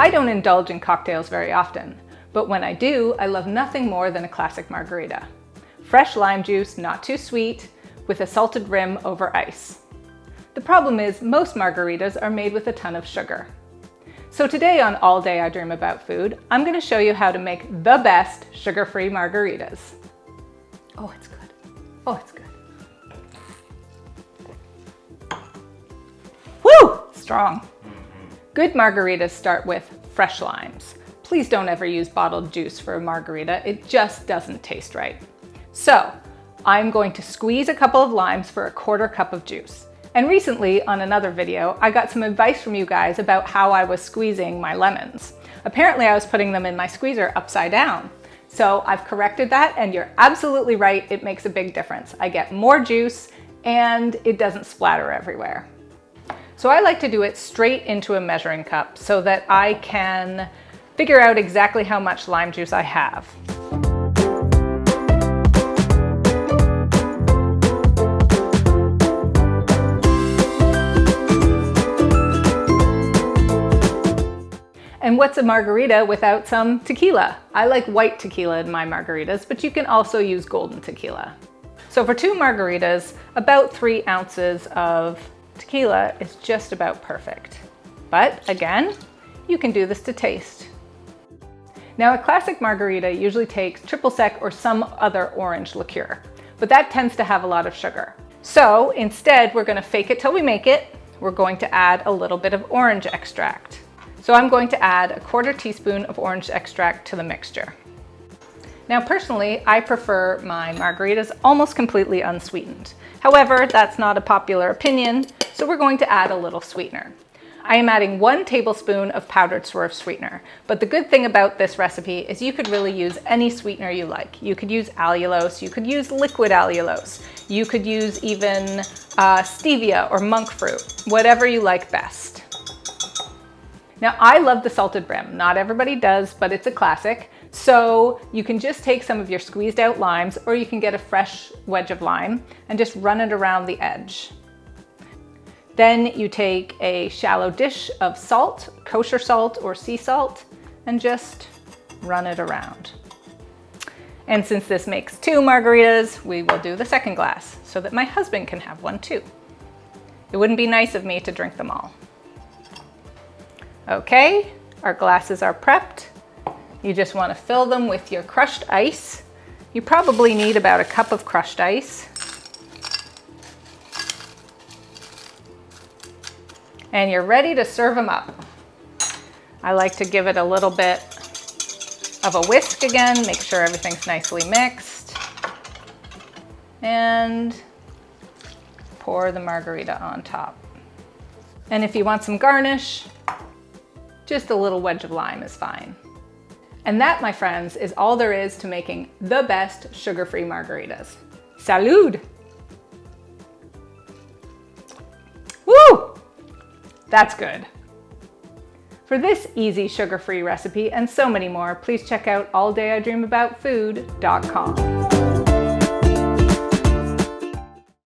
I don't indulge in cocktails very often, but when I do, I love nothing more than a classic margarita. Fresh lime juice, not too sweet, with a salted rim over ice. The problem is most margaritas are made with a ton of sugar. So today on All Day I Dream About Food, I'm going to show you how to make the best sugar-free margaritas. Oh, it's good. Oh, it's good. Woo! Strong. Good margaritas start with fresh limes. Please don't ever use bottled juice for a margarita. It just doesn't taste right. So I'm going to squeeze a couple of limes for a 1/4 cup of juice. And recently, on another video, I got some advice from you guys about how I was squeezing my lemons. Apparently, I was putting them in my squeezer upside down. So I've corrected that, and you're absolutely right, it makes a big difference. I get more juice, and it doesn't splatter everywhere. So I like to do it straight into a measuring cup so that I can figure out exactly how much lime juice I have. And what's a margarita without some tequila? I like white tequila in my margaritas, but you can also use golden tequila. So for 2 margaritas, about 3 ounces of tequila is just about perfect. But again, you can do this to taste. Now a classic margarita usually takes triple sec or some other orange liqueur, but that tends to have a lot of sugar. So instead, we're gonna fake it till we make it. We're going to add a little bit of orange extract. So I'm going to add a 1/4 teaspoon of orange extract to the mixture. Now personally, I prefer my margaritas almost completely unsweetened. However, that's not a popular opinion, so we're going to add a little sweetener. I am adding 1 tablespoon of powdered swerve sweetener, but the good thing about this recipe is you could really use any sweetener you like. You could use allulose, you could use liquid allulose, you could use even stevia or monk fruit, whatever you like best. Now I love the salted rim. Not everybody does, but it's a classic. So you can just take some of your squeezed out limes, or you can get a fresh wedge of lime and just run it around the edge. Then you take a shallow dish of salt, kosher salt or sea salt, and just run it around. And since this makes 2 margaritas, we will do the second glass so that my husband can have one too. It wouldn't be nice of me to drink them all. Okay, our glasses are prepped. You just want to fill them with your crushed ice. You probably need about a cup of crushed ice. And you're ready to serve them up. I like to give it a little bit of a whisk again, make sure everything's nicely mixed. And pour the margarita on top. And if you want some garnish, just a little wedge of lime is fine. And that, my friends, is all there is to making the best sugar-free margaritas. Salud! Woo! That's good. For this easy sugar-free recipe and so many more, please check out alldayidreamaboutfood.com.